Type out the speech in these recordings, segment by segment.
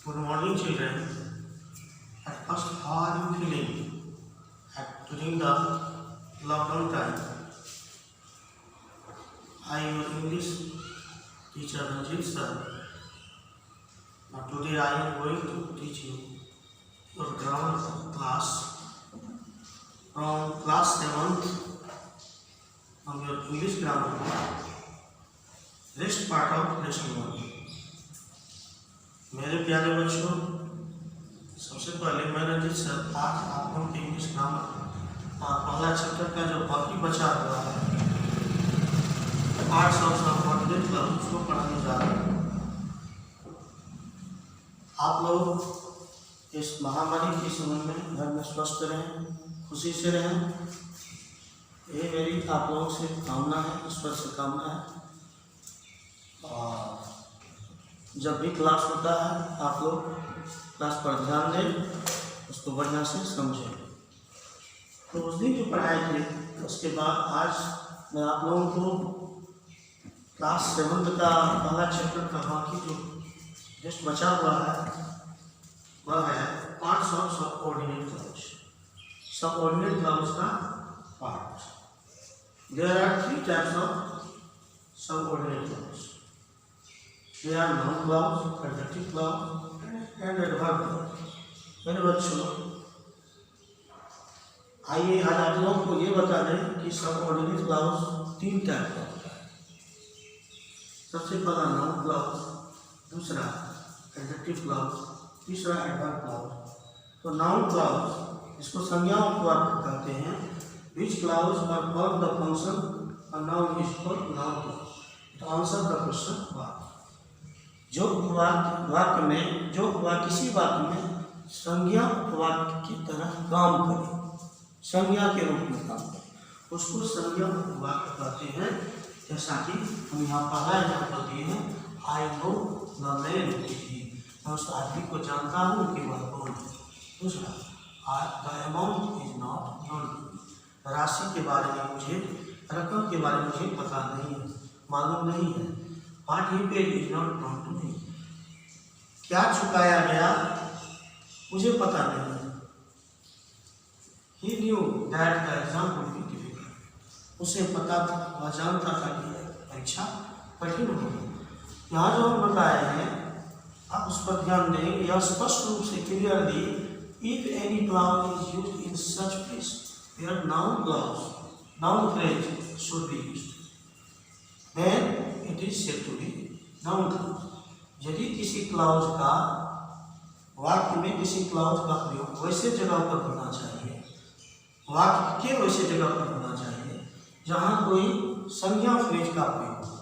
Good morning, children. At first, how are you feeling during the lockdown time? I am your English teacher, Ranjit sir. Now, today I am going to teach you your grammar class from class 7th from your English grammar book. Rest part of lesson 1. मेरे प्यारे बच्चों, सबसे पहले मैं Ranjit sir आज आप लोगों के इंग्लिश ग्रामर पहला चैप्टर का जो बाकी बचा हुआ है 8 उसको पढ़ाने जा रहे हैं। आप लोग इस महामारी के समय में घर में स्वस्थ रहें, खुशी से रहें, ये मेरी आप लोगों से कामना है, ईश्वर से कामना है। और जब भी क्लास होता है आप लोग क्लास पर ध्यान दें, उसको बढ़िया से समझें। तो उस दिन जो पढ़ाई थी उसके बाद आज मैं आप लोगों को क्लास 7 का पहला चैप्टर का बाकी जो जस्ट बचा हुआ है वह है parts of subordinate clause. Subordinate clause का part. There are 3 types of subordinate clause. They are noun clause, adjective clause, and adverb clause. मेरे बच्चों, आइए आज आप लोगों को ये बता दें कि सबऑर्डिनेट क्लाउज 3 टाइप का होता है। सबसे पहला नाउन क्लाउज, दूसरा एडजेक्टिव क्लाउज, तीसरा एडवर्ब क्लाउज। तो नाउन क्लाउज इसको संज्ञाओं को आप कहते हैं। Which clause or verb the function a noun is called noun clause. To answer the question why. जो वाक्य में जो किसी वाक्य में संज्ञा वाक्य की तरह काम करे, संज्ञा के रूप में काम करे, उसको संज्ञा वाक्य कहते हैं। जैसा कि हम यहाँ पहला एग्जाम्पल दिए हैं, आई नो द मैन, मैं उस आदमी को जानता हूँ कि वह कौन है। दूसरा, the amount is not known, राशि के बारे में मुझे, रकम के बारे में मुझे पता नहीं है, मालूम नहीं है। What he paid is not known to me. क्या चुकाया गया मुझे पता नहीं है। He knew that the exam would be difficult. उसे पता था, वह जानता था कि परीक्षा कठिन होगी। यहाँ जो हम बताए हैं आप उस पर ध्यान दें। यह स्पष्ट रूप से clearly if any clause is used in such place where noun phrase should be used, then it is said to be noun clause. यदि किसी क्लाउज का वाक्य में किसी क्लाउज का प्रयोग वैसे जगह पर होना चाहिए, वाक्य के वैसे जगह पर होना चाहिए जहाँ कोई संज्ञा फ्रेज का प्रयोग हो।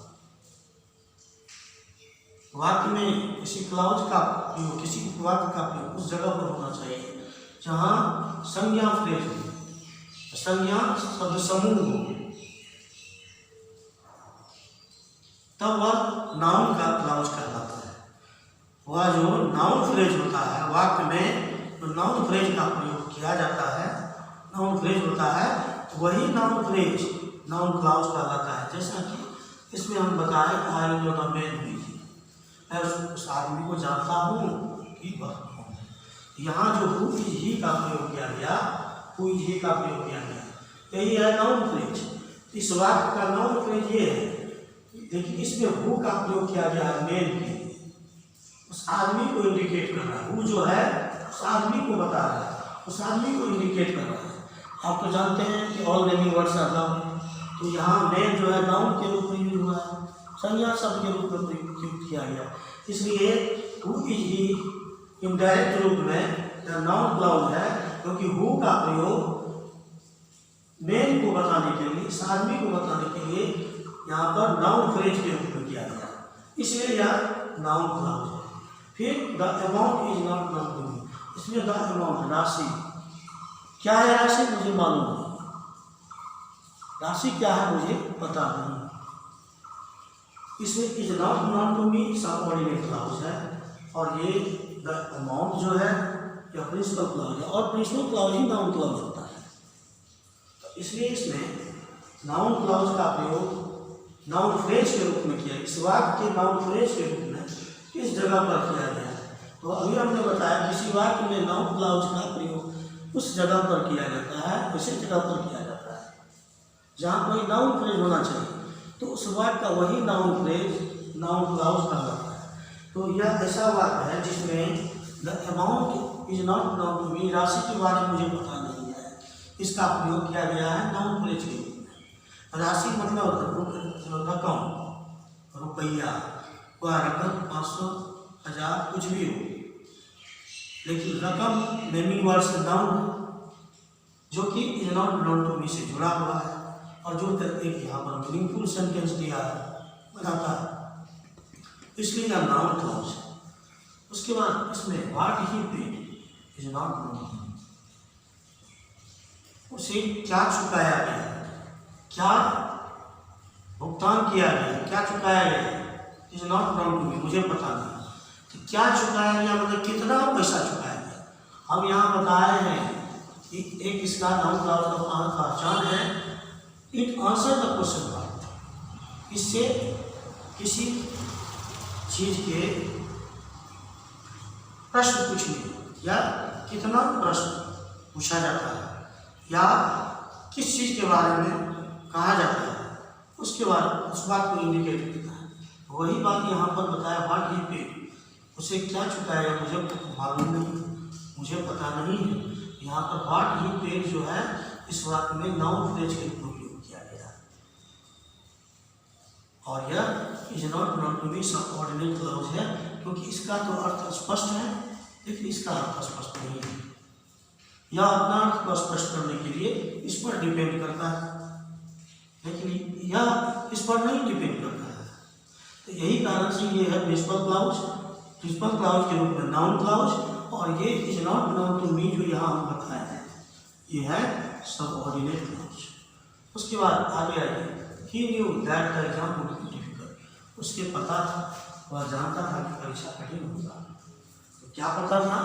वाक्य में किसी क्लाउज का प्रयोग, किसी वाक्य का प्रयोग उस जगह पर होना चाहिए जहाँ संज्ञा फ्रेज हो, संज्ञा शब्द समूह हो, तब वह नाउन का क्लाउज कहलाता है। वह जो नाउन फ्रेज होता है वाक्य में, जो नाउन फ्रेज का प्रयोग किया जाता है, नाउन फ्रेज होता है, वही नाउन फ्रेज नाउन क्लाउज कहलाता है। जैसा कि इसमें हम बताए I know the man who is, मैं उस आदमी को जानता हूँ कि वह कौन है। यहाँ जो हु इज ही का प्रयोग किया गया, हु इज ही का प्रयोग किया गया, यही है नाउन फ्रेज। इस वाक्य का नाउन फ्रेज ये है। देखिए इसमें हु का प्रयोग किया गया है मेन के लिए, उस आदमी को इंडिकेट कर रहा है। हु जो है उस आदमी को बता रहा है, उस आदमी को इंडिकेट कर रहा है। आप तो जानते हैं कि all naming words are noun, तो यहाँ मेन जो है नाउन के रूप में यूज हुआ है, संज्ञा शब्द के रूप में प्रयोग किया गया। इसलिए हु इज ही इनडायरेक्ट रूप में नाउन क्लाउज है, क्योंकि हु का प्रयोग मेन को बताने के लिए, इस आदमी को बताने के लिए यहाँ पर नाउन फ्रेज के रूप में किया गया, इसलिए यह नाउन क्लाउज है। फिर the amount is not known to me, इसमें द अमाउंट राशि, क्या है राशि मुझे मालूम नहीं, राशि क्या है मुझे पता नहीं, इसमें is not known to me subordinate clause है। और ये द अमाउंट जो है यह प्रिंसिपल क्लाउज है, और प्रिंसिपल क्लाउज ही नाउन क्लाउज होता है। तो इसलिए इसमें नाउन क्लाउज का प्रयोग नाउन फ्रेज के रूप में किया। इस वाक्य के नाउन फ्रेज के रूप में किस जगह पर किया गया है? तो अभी हमने बताया किसी वाक्य में नाउन क्लाउज का प्रयोग उस जगह पर किया जाता है, उसी जगह पर किया जाता है जहाँ कोई नाउन फ्रेज होना चाहिए, तो उस वाक्य का वही नाउन फ्रेज नाउन क्लाउज कहा जाता है। तो यह ऐसा वाक्य है जिसमें the amount is not known to me, राशि के बारे में मुझे पता नहीं है, इसका प्रयोग किया गया है नाउन फ्रेज के रूप में। राशि मतलब रकम, रुपया, वह रकम 500, 1000 कुछ भी हो, लेकिन रकम नेमिंग वर्ड से नाउन जो कि is not known to me से जुड़ा हुआ है और जो एक यहाँ पर मीनिंगफुल सेंटेंस दिया है बनाता है, इसलिए यह नाउन क्लाउज है। उसके बाद इसमें what he paid is not known, उसे क्या चुकाया गया, क्या भुगतान किया गया, क्या चुकाया गया, is not known to me, मुझे पता नहीं। तो क्या चुकाया गया मतलब कितना पैसा चुकाया गया। हम यहाँ बताए हैं कि एक इसका नाउन क्लाउज का पहचान है, it answer the question mark, इससे किसी चीज के प्रश्न पूछने या कितना प्रश्न पूछा जाता है या किस चीज के बारे में कहा जाता है, उसके बाद उस बात को इंडिकेट करता है। वही बात यहाँ पर बताया व्हाट ही पेड, उसे क्या चुकाया मुझे मालूम नहीं, मुझे पता नहीं है। यहाँ पर व्हाट ही पेड जो है इस वाक्य में नाउन फ्रेज के रूप में उपयोग किया गया है और यह is not known to me subordinate clause है, क्योंकि इसका तो अर्थ स्पष्ट है लेकिन इसका अर्थ स्पष्ट नहीं है। यह अपना अर्थ को स्पष्ट करने के लिए इस पर डिपेंड करता है, लेकिन यह इस पर नहीं डिपेंड करता है। तो यही कारण से ये है प्रिंसिपल क्लाउज के रूप में नाउन क्लाउज, और ये is not known to me जो यहाँ हम बताए हैं ये है सबऑर्डिनेट क्लाउज। उसके बाद आगे आइए, he knew that the exam would be difficult, उसके पता था, वह जानता था कि परीक्षा कठिन होगा। तो क्या पता था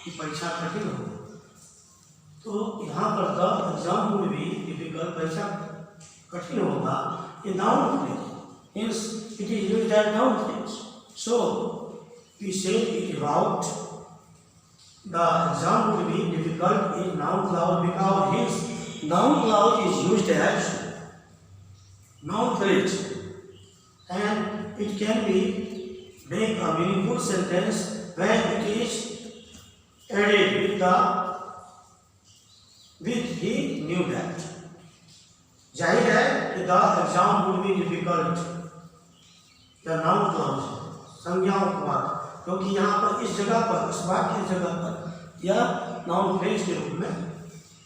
कि परीक्षा कठिन होगा, तो यहाँ पर the exam would be difficult, परीक्षा कठिन होगा, ये noun phrase, hence it is used as noun phrase. So we say it about the exam would be difficult in noun clause because his noun clause is used as noun phrase and it can be make a meaningful sentence when it is added with he knew that. जाहिर है कि the exam would be difficult या noun clause संज्ञा उपवाद, क्योंकि यहाँ पर इस जगह पर इस वाक्य की जगह पर यह नाउन फ्रेज के रूप में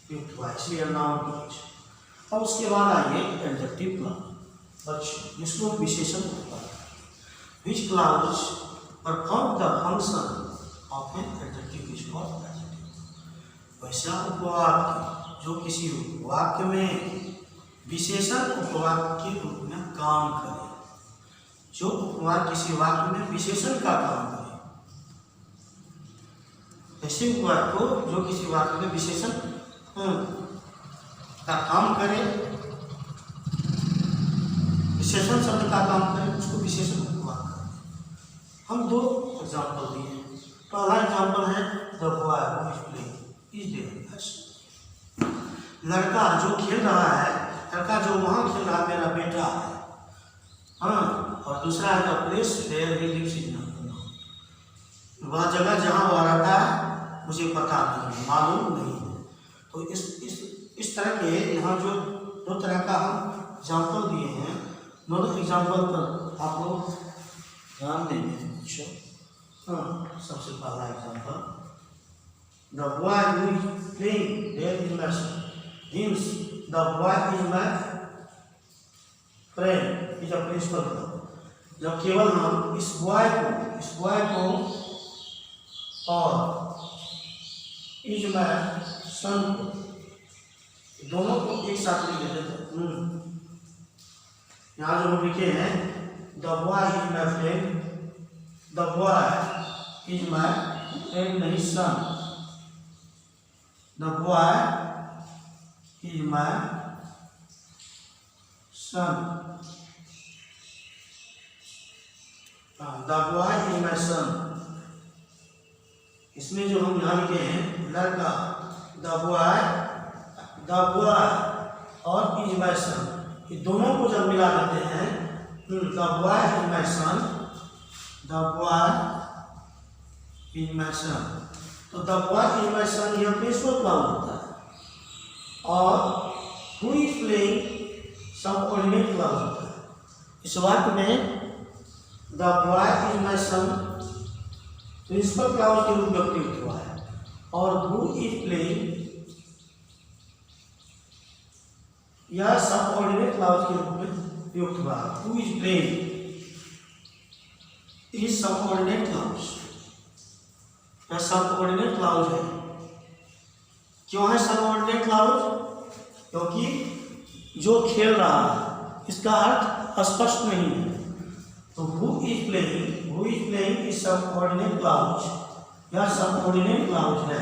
प्रयुक्त हुआ, इसलिए नाउन क्लाउज। अब उसके बाद आइए एडजेक्टिव क्लाउज, जिसको विशेषण उपवाद, which clause perform the function of an adjective is called adjective. वैसा उपवाद जो किसी वाक्य में विशेषण उपवाद के रूप में काम करे, जो उपवाद किसी वाक्य में विशेषण का काम करे, ऐसे उपवाद को जो किसी वाक्य में विशेषण का काम करे, विशेषण शब्द का काम करे, उसको विशेषण उपवाद करे। हम दो एग्जाम्पल दिए। पहला एग्जाम्पल है the boy who is playing is there, लड़का जो खेल रहा है, लड़का जो वहाँ खेल रहा मेरा बेटा है, हाँ। और दूसरा है the place where he lives is not known, वह जगह जहाँ वह रहता है मुझे पता नहीं, मालूम नहीं है। तो इस तरह के यहाँ जो दो तरह का हम एग्जाम्पल दिए हैं, दोनों एग्जाम्पल पर आप लोग ध्यान देंगे। अच्छा, हाँ, सबसे पहला example the boy who is playing there is my son, means the boy is my friend is a principal clause। जब केवल हम इस बॉय को और इज माय सन को, दोनों को एक साथ लिख लेते हैं। यहाँ जो हम लिखे हैं the boy is my friend, the boy is my friend नहीं son, the boy is my son, the boy is my son, इसमें जो हम यहाँ लिखे हैं लड़का, द बॉय और इज माय सन, ये दोनों को जब मिला देते हैं the boy is my son, the boy is my son, तो the boy is my son यह प्रिंसिपल क्लाउज होता है और who is playing subordinate clause होता है। इस वाक्य में the boy is my son principal clause के रूप में प्रयुक्त हुआ है और हु इज प्लेइंग यह सबऑर्डिनेट क्लाउज के रूप में प्रयुक्त हुआ है। Who is playing is subordinate clause, यह सबऑर्डिनेट क्लाउज है। क्यों है सबऑर्डिनेट क्लाउज? क्योंकि जो खेल रहा है इसका अर्थ स्पष्ट नहीं है। तो who is playing is subordinate clause, यह सबऑर्डिनेट क्लाउज है।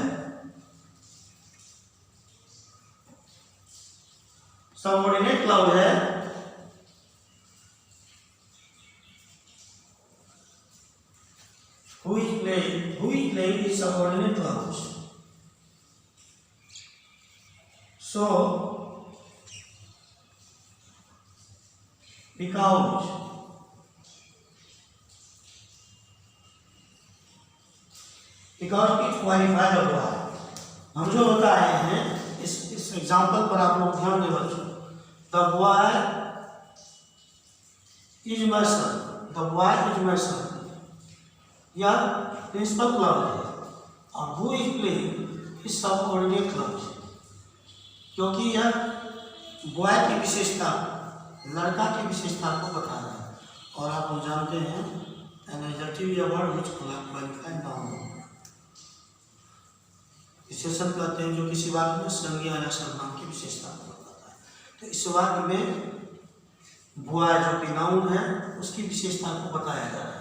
सबऑर्डिनेट क्लाउज है। Who is playing is subordinate clause. So because it qualifies the verb, हम जो बताए हैं इस एग्जाम्पल पर आप लोग ध्यान दें बच्चों। The boy is my son, the boy is my son, यह प्रिंसिपल क्लाउज है और who is playing is subordinate clause, क्योंकि यह बॉय की विशेषता, लड़का की विशेषता को बता रहा है। और आप लोग जानते हैं एन एडजेक्टिव या वर्ड व्हिच क्वालिफाई नाउन, विशेषण कहते हैं जो किसी वाक्य में संज्ञा या सर्वनाम की विशेषता को बताता है। तो इस वाक्य में बॉय जो कि नाउन है उसकी विशेषता को बताया जा रहा है।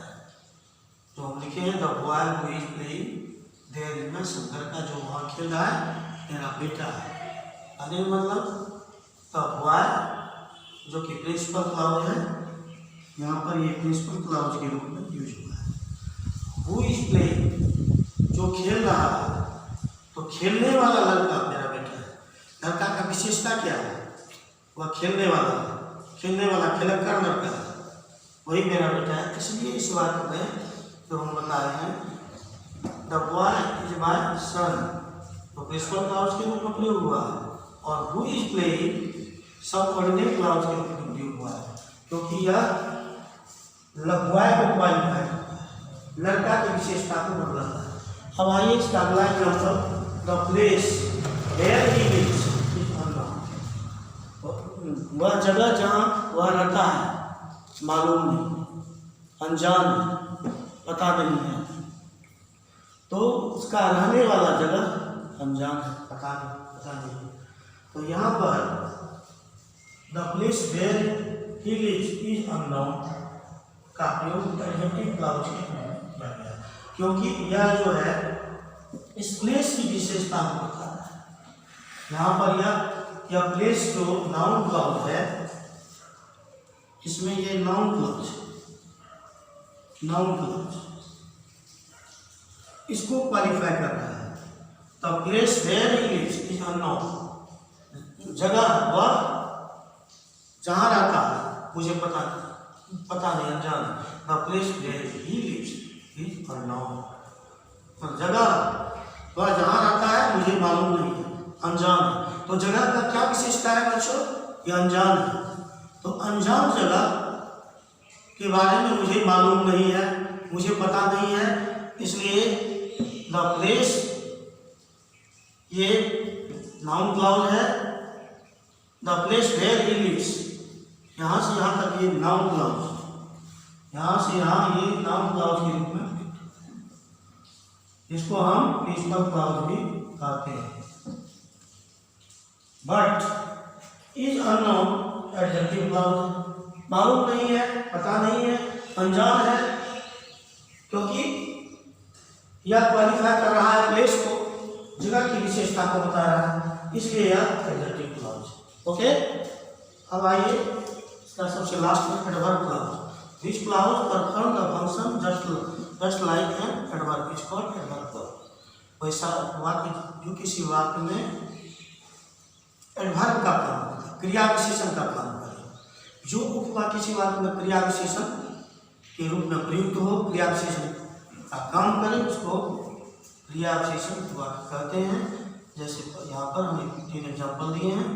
तो हम लिखे हैं the boy who is playing there is my son, लड़का जो वहाँ खेल रहा है मेरा बेटा है। अरे मतलब द बॉय जो कि प्रिंसिपल क्लाउज है, यहाँ पर ये प्रिंसिपल क्लाउज के रूप में यूज हुआ है। हु इज प्लेइंग जो खेल रहा है, तो खेलने वाला लड़का मेरा बेटा है। लड़का का विशेषता क्या है? वह खेलने वाला खेलकर लड़का है, वही मेरा बेटा है। इसलिए इस वाक्य में जो हम बता रहे हैं the boy is my son, तो प्रिंसिपल क्लाउज के रूप में प्रयोग हुआ है और who is playing subordinate clause के रूप में प्रयोग हुआ है, क्योंकि यह बॉय को क्वालिफाई करता है, लड़का की विशेषता को बदलता है। अब आइए इसका अगला example, the place where he lives is unknown, वह जगह जहाँ वह रहता है मालूम नहीं, अनजान है, पता नहीं है। तो उसका रहने वाला जगह अनजान है, पता नहीं। तो यहाँ पर the place where he lives is unknown का प्रयोग एडजेक्टिव क्लाउज के रूप में किया गया, क्योंकि यह जो है इस प्लेस की विशेषता को बता रहा है। यहाँ पर यह प्लेस जो नाउन क्लाउज है, इसमें ये नाउन क्लाउज इसको क्वालिफाई कर रहा है। The place where he lives is unknown, जगह वह जहाँ रहता है मुझे पता नहीं, अनजान है। The place where he lives is unknown, जगह वह जहाँ रहता है मुझे मालूम नहीं है, अनजान है। तो जगह का क्या विशेषता है बच्चों? ये अनजान है। तो अनजान जगह के बारे में मुझे मालूम नहीं है, मुझे पता नहीं है, इसलिए द प्लेस ये नाउन क्लाउज है। The place where he lives, यहाँ से यहाँ तक ये नाउन क्लाउज, यहाँ से यहाँ ये नाउन क्लाउज के रूप में, इसको हम प्रिंसिपल क्लाउज भी कहते हैं। But is unknown adjective clause, मालूम नहीं है, पता नहीं है, अनजान है, क्योंकि यह क्वालिफाई कर रहा है प्लेस को, जगह की विशेषता को बता रहा है, इसलिए यह एडजेक्टिव क्लाउज। ओके, अब आइए इसका सबसे लास्ट में adverb clause. This clause perform the function just like an adverb is called adverb clause. वैसा वाक्य जो किसी वाक्य में एडवर्ब का काम करे, क्रिया विशेषण का काम करे। जो उपवाक्य किसी वाक्य में क्रिया विशेषण के रूप में प्रयुक्त हो, क्रिया विशेषण का काम करे, उसको क्रिया विशेषण वाक्य कहते हैं। जैसे यहाँ पर हमें 3 एग्जाम्पल दिए हैं।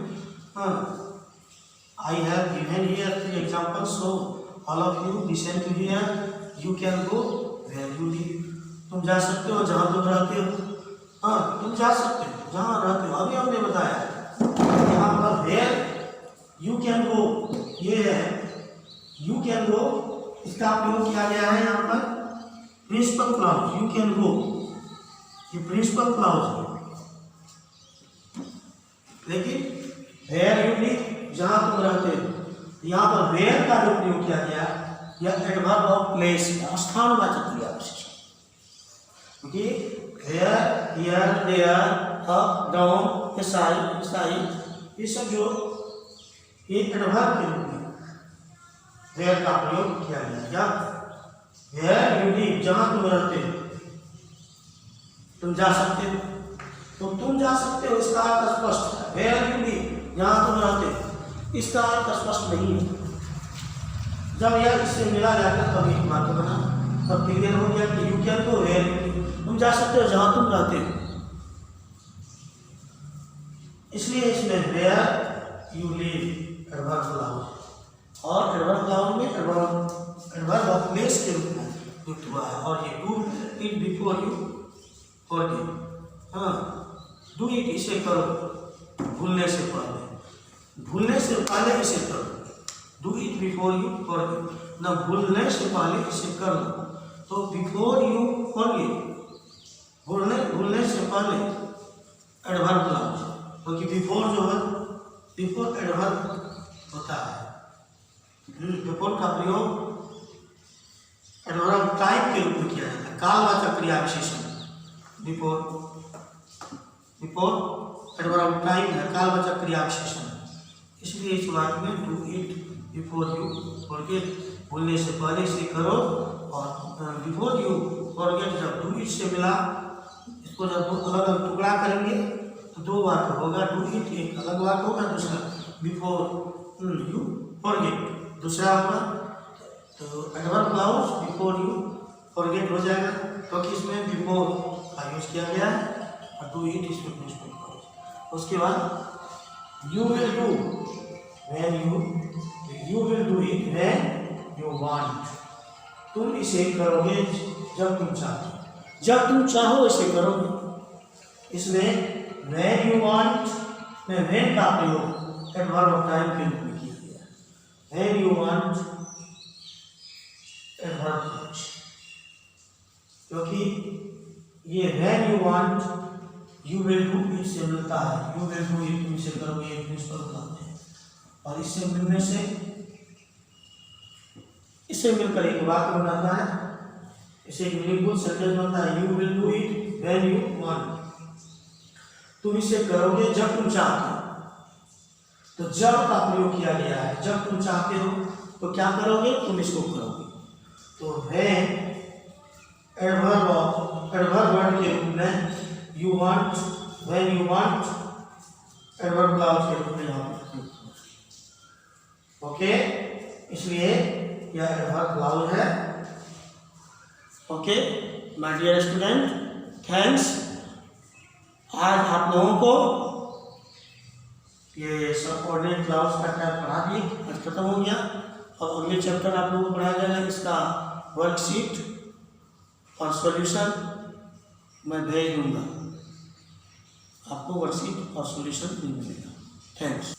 I have given here 3 examples, so all of you listen to here. You can go where you live. तुम जा सकते हो जहाँ तुम रहते हो। तुम जा सकते हो जहाँ रहते हो। अभी हमने बताया यहाँ पर where you can go, ये है you can go, इसका प्रयोग किया गया है यहाँ पर principal clause. you can go ये प्रिंसिपल क्लॉज है, लेकिन where you live जहाँ तुम रहते हो, यहाँ पर where का जो प्रयोग किया गया या एडवर्ब ऑफ प्लेस, स्थानवाचक क्रिया विशेषण। क्योंकि where, here, there, up, down, inside, ये सब जो ये एडवर्ब के रूप में where का प्रयोग किया गया। क्या where you live जहाँ तुम रहते हो, तुम जा सकते हो, तो तुम जा सकते हो इसका अर्थ स्पष्ट है। where you live जहाँ तुम रहते हो, इसका अर्थ स्पष्ट नहीं है। जब यह इससे मिला जाकर तभी वाक्य बना, तब क्लियर हो गया कि you can go where you live, तुम जा सकते हो जहाँ तुम रहते हो। इसलिए इसमें where you live adverb clause, और एडवर्ब क्लॉज में एडवर्ब ऑफ प्लेस के रूप में युक्त हुआ है। और ये do it before you forget, do it इसे करो भूलने से पहले, भूलने से पहले इसे करो। Do it before you forget, ना भूलने से पहले इसे कर लो। तो बिफोर यू फॉरगेट, भूलने से पहले एडवर्ब क्लॉज, क्योंकि बिफोर जो है बिफोर एडवर्ब होता है। बिफोर का प्रयोग एडवर्ब टाइप के रूप में किया जाता है, कालवाचक क्रिया विशेषण। बिफोर एडवर्ब टाइप है, कालवाचक क्रिया विशेषण। इसलिए इस वाक्य में do it before you forget, भूलने से पहले से करो। और बिफोर यू फॉरगेट जब डू इट से मिला, इसको जब अलग अलग टुकड़ा करेंगे तो 2 वाक्य होगा। डू इट एक अलग वाक्य होगा, दूसरा बिफोर यू फॉरगेट दूसरा होगा। तो adverb clause before you forget हो जाएगा, क्योंकि इसमें बिफोर का यूज किया गया है और डू इट इसमें प्रिंसिपल क्लॉज। उसके बाद you will do when you will do it when you want, तुम इसे करोगे जब तुम चाहो, जब तुम चाहो इसे करोगे। इसमें when you want में when का प्रयोग एडवर्ब ऑफ टाइम के रूप में किया गया। when you want adverb clause, क्योंकि ये when you want you will do it से मिलता है। यू विल डू इट तुम इसे करोगे, ये प्रिंसिपल क्लॉज है। और इससे मिलने से इससे मिलकर एक वाक्य बनाता है, इसे एक मीनिंगफुल सेंटेंस बनता है। You will do it when you want, तुम इसे करोगे जब तुम चाहते हो। तो जब का प्रयोग किया गया है, जब तुम चाहते हो तो क्या करोगे, तुम इसको करोगे। तो व्हेन एडवर्ब वर्ड के रूप में you want, when you want adverb clause के रूप में यहाँ पर। ओके, इसलिए यह एडवर्ब क्लॉज है। Okay my dear student, thanks. आज आप लोगों को ये सबऑर्डिनेट क्लॉज का टाइप पढ़ा दिए, आज खत्म हो गया। और अगले चैप्टर आप लोगों को पढ़ाया जाएगा, इसका वर्कशीट और सॉल्यूशन मैं भेज दूंगा आपको, वर्कशीट और सॉल्यूशन मिल मिलेगा। थैंक्स।